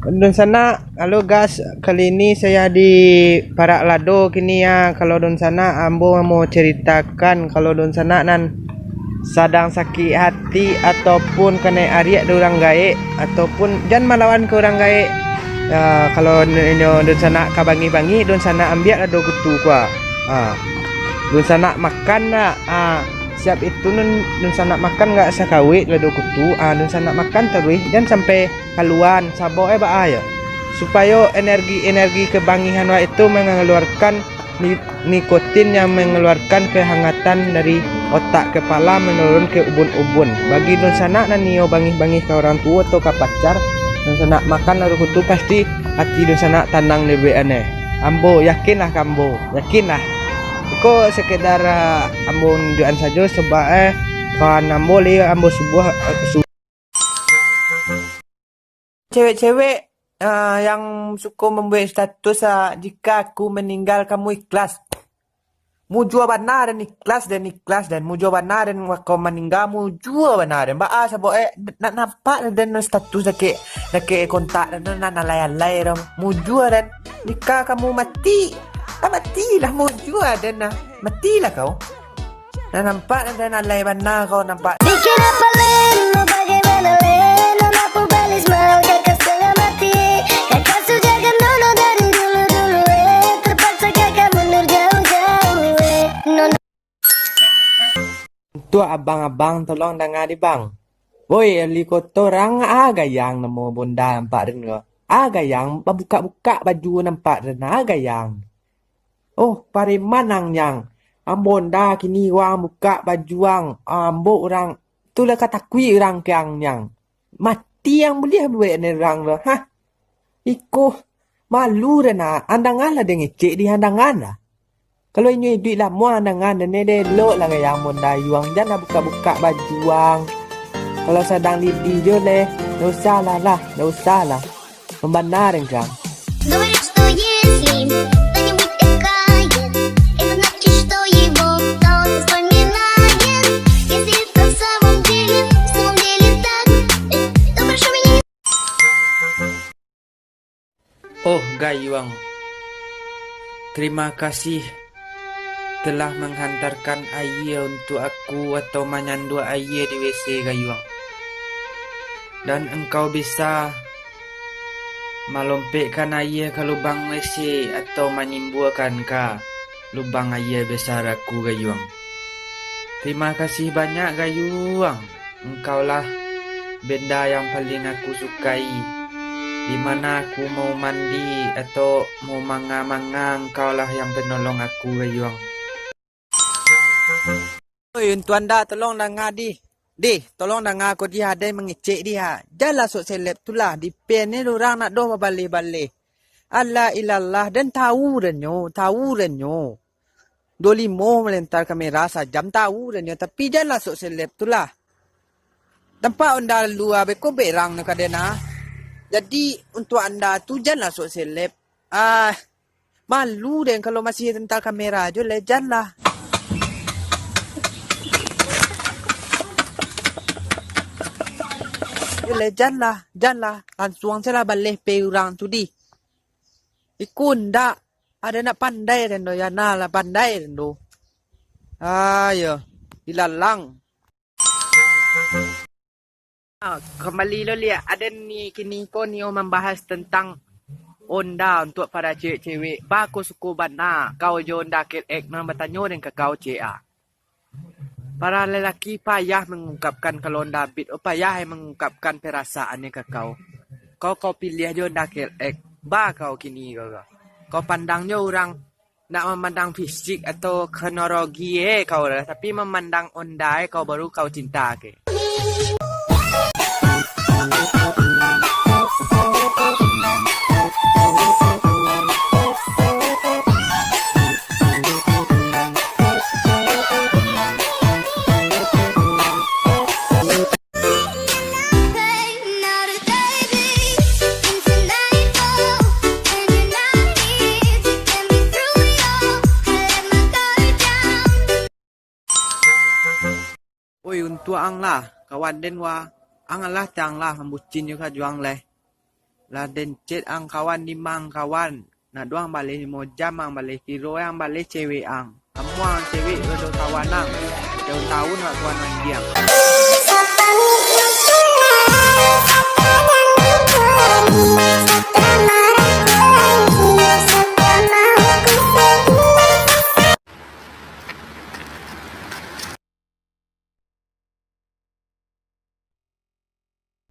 Don sana, halo guys, kali ini saya di Parak Lado kini ya. Kalau don sana, ambo mau ceritakan kalau don sana nan sedang sakit hati ataupun kena ariak do orang gaek ataupun jangan melawan ke orang gaek. Ya, kalau don sana kabangi-bangi don sana ambil do kutu kuah. Don sana makan nak. Siap itu nun sana makan nggak sakawit lado kutu. Nun sana makan terus dan sampai haluan sabo bahaya supaya energi kebangihan itu mengeluarkan nikotin yang mengeluarkan kehangatan dari otak kepala menurun ke ubun-ubun. Bagi nun sana nanio bangi-bangi ke orang tua atau ke pacar nun sana makan lado kutu pasti hati nun sana tenang lebih aneh. Ambo yakinlah kambo yakinlah. Iko sekedar ambo nunjukan saja sebab kan ambo li ambo sebuah cewek-cewek yang suka membuat status jika aku meninggal kamu ikhlas. Mujua benar dan ikhlas dan mujua benar dan kau meninggal mujua benar dan sabo nak nampak dan status dake kontak dan alay-alay mujua dan jika kamu mati matilah mujua dan matilah kau. Nah nampak dan alay benar kau nampak. Bikin apa Leno, bagaimana Leno, mampu balis mal kakak setengah mati. Kakak sudah genono dari dulu-dulu terpaksa kakak mundur jauh-jauh non. Untuk abang-abang tolong dengar di bang. Woi helikopter orang agayang namo bunda nampak den ko. Agayang buka-buka baju nampak den agayang. Oh parimanang yang ambonda kini wang buka baju wang ambo orang tu lah kata kui orang yang mati yang boleh buat ni orang lo iko malu rena andangan lah dengan cek di andangan lah kalau ini duit lah mau andangan dan ni lo lah yang bonda yuang jangan buka-buka baju wang kalau sedang lidi je leh dosa lah membenar kan. Говорит, что если кто-нибудь такая, это значит, что его кто-то вспоминает. Если это в самом деле так, то прошу меня не... Oh Gayuang, terima kasih telah menghantarkan air untuk aku atau menyandu air di WC Gayuang. Dan engkau bisa melompatkan air ke lubang WC atau menimbuhkan ke lubang air besar aku Gayuang. Terima kasih banyak Gayuang. Engkaulah benda yang paling aku sukai. Di mana aku mau mandi atau mau manga-manga, engkaulah yang penolong aku Gayuang. Oi, untuk anda tolong dengar tolong dengar aku dia ada mengecek dia. Janganlah sok seleb tu lah. Di pen ni orang nak doh balik-balik. Allah ilallah dan tahu renyo. Dolimo melentar kamera sajam tahu renyo. Tapi janganlah sok seleb tu lah. Tempat anda luar beko berang nak kadena. Jadi untuk anda tu janganlah sok seleb. Malu dan kalau masih tentang kamera je janganlah. Janganlah langsung saja balik pe orang tu di. Ikun dak ada nak pandai dan do ya lah pandai dan do. Ayo dilalang. Kembali lo lihat ada ni kini ko ni membahas tentang onda untuk para cewek-cewek. Baku suku bana kau jonda ek nan bertanya dengan kau cea. Para lelaki payah mengungkapkan kalau David, payah mengungkapkan perasaannya ke kau. Kau pilih aja dakil kau kini kau pandangnya orang nak memandang fisik atau kronologi kau lah, tapi memandang ondai kau baru kau cinta ke. Oi untuk ang lah kawan den wa ang lah tang lah membucin juga juang leh. Lah dencet ang kawan di mang kawan. Nak doang balik 5 jam ang balik kiro yang balik cewek ang. Kamu ang cewek udah kawan ang. Jauh tahun gak kawan ang dia.